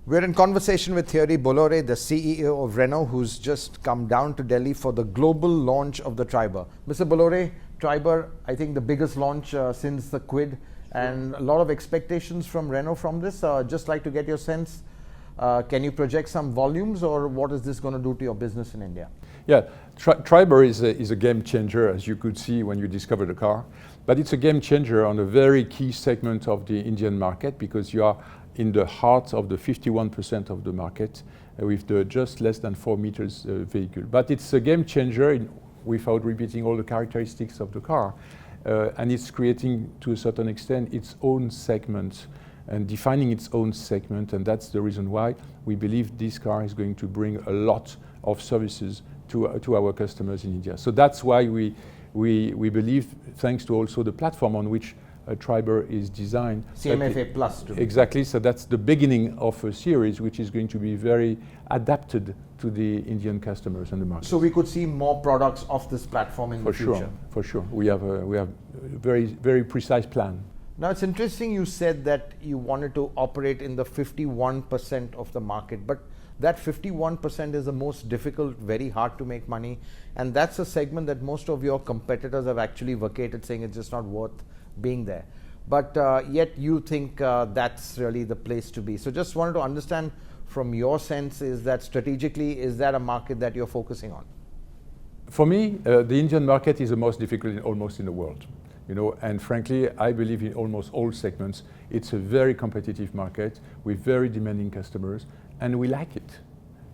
We're in conversation with Thierry Bolloré, the CEO of Renault, who's just come down to Delhi for the global launch of the Triber. Mr. Bolloré, Triber, I think the biggest launch since the Kwid, and a lot of expectations from Renault from this. Just like to get your sense, can you project some volumes, or what is this going to do to your business in India? Yeah, Triber is a game changer, as you could see when you discover the car. But it's a game changer on a very key segment of the Indian market, because you are in the heart of the 51% of the market with the just less than 4 meters vehicle. But it's a game changer without repeating all the characteristics of the car. And it's creating, to a certain extent, its own segment and defining its own segment. And that's the reason why we believe this car is going to bring a lot of services to our customers in India. So that's why we believe, thanks to also the platform on which Triber is designed. CMF-A Plus. Exactly, so that's the beginning of a series which is going to be very adapted to the Indian customers and the market. So we could see more products off this platform in the future? For sure. We have a very, very precise plan. Now it's interesting you said that you wanted to operate in the 51% of the market, but that 51% is the most difficult, very hard to make money, and that's a segment that most of your competitors have actually vacated, saying it's just not worth being there. But yet you think that's really the place to be. So just wanted to understand from your sense, is that strategically, is that a market that you're focusing on? For me, the Indian market is the most difficult almost in the world. And frankly, I believe in almost all segments, it's a very competitive market with very demanding customers, and we like it.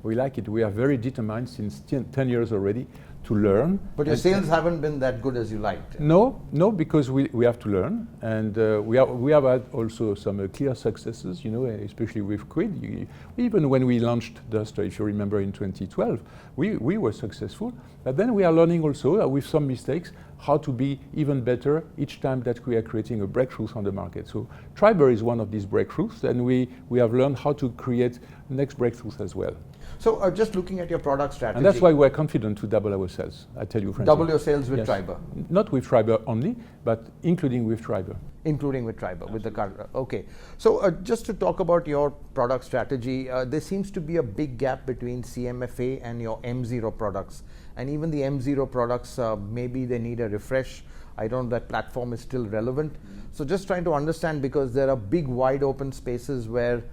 We like it. We are very determined since 10 years already to learn. But your sales haven't been that good as you liked. No, because we have to learn, and we have had also some clear successes, especially with Kwid. Even when we launched Duster, if you remember, in 2012, we were successful. But then we are learning also, with some mistakes, how to be even better each time that we are creating a breakthrough on the market. So Triber is one of these breakthroughs, and we have learned how to create next breakthroughs as well. So just looking at your product strategy. And that's why we're confident to double our sales, I tell you frankly. Double your sales with Triber? Not with Triber only, but including with Triber. Including with Triber, with the car. Okay. So just to talk about your product strategy, there seems to be a big gap between CMF-A and your M0 products. And even the M0 products, maybe they need a refresh. I don't know that platform is still relevant. So just trying to understand, because there are big wide open spaces where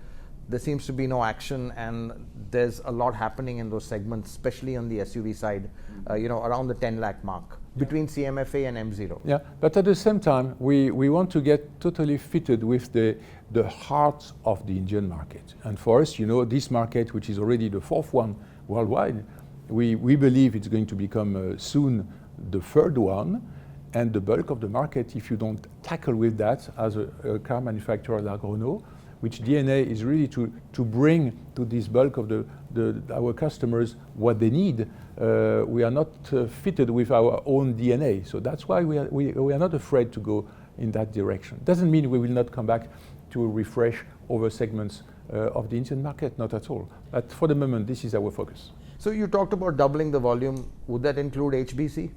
there seems to be no action, and there's a lot happening in those segments, especially on the SUV side, around the 10 lakh mark, between CMF-A and M0. Yeah, but at the same time, we want to get totally fitted with the heart of the Indian market. And for us, this market, which is already the fourth one worldwide, we believe it's going to become soon the third one. And the bulk of the market, if you don't tackle with that as a car manufacturer like Renault, which DNA is really to bring to this bulk of our customers what they need. We are not fitted with our own DNA. So that's why we are not afraid to go in that direction. Doesn't mean we will not come back to refresh over segments of the Indian market, not at all. But for the moment, this is our focus. So you talked about doubling the volume. Would that include HBC?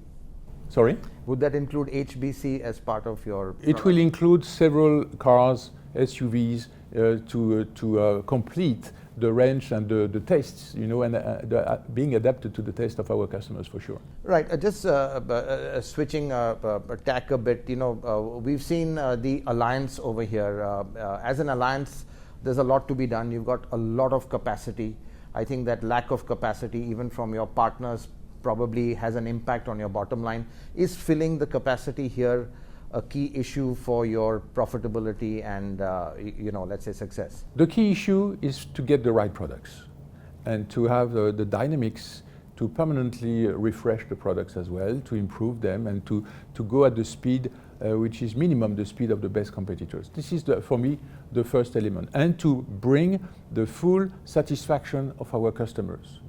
Sorry? Would that include HBC as part of your product? It will include several cars, SUVs, to complete the range and the tastes, and being adapted to the taste of our customers, for sure. Right. Just switching tack a bit, we've seen the alliance over here. As an alliance, there's a lot to be done. You've got a lot of capacity. I think that lack of capacity, even from your partners, probably has an impact on your bottom line. Is filling the capacity here a key issue for your profitability and, let's say, success? The key issue is to get the right products and to have the dynamics to permanently refresh the products as well, to improve them, and to go at the speed which is minimum the speed of the best competitors. This is, for me, the first element. And to bring the full satisfaction of our customers.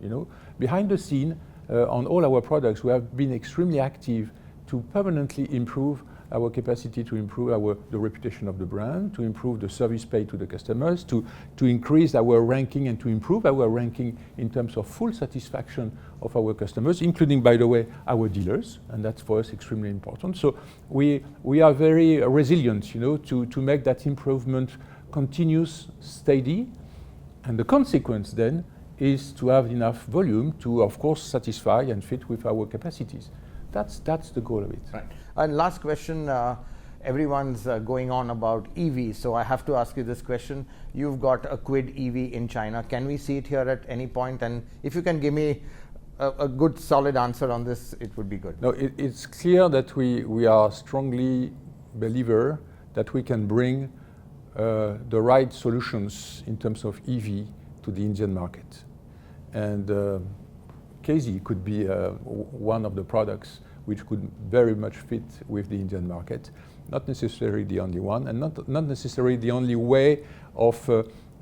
Behind the scene, on all our products, we have been extremely active to permanently improve our capacity to improve the reputation of the brand, to improve the service paid to the customers, to increase our ranking and to improve our ranking in terms of full satisfaction of our customers, including, by the way, our dealers, and that's for us extremely important. So we are very resilient, to make that improvement continuous, steady, And the consequence then is to have enough volume to, of course, satisfy and fit with our capacities. That's the goal of it. Right. And last question, everyone's going on about EV, so I have to ask you this question. You've got a Kwid EV in China. Can we see it here at any point? And if you can give me a good solid answer on this, it would be good. No, it's clear that we are strongly believer that we can bring the right solutions in terms of EV to the Indian market. And KZ could be one of the products which could very much fit with the Indian market. Not necessarily the only one, and not necessarily the only way of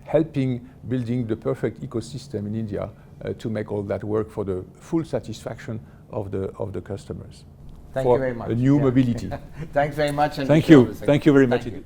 helping building the perfect ecosystem in India to make all that work for the full satisfaction of the customers. Thank you very much. A new mobility. Thanks very much. And Thank you very much. You.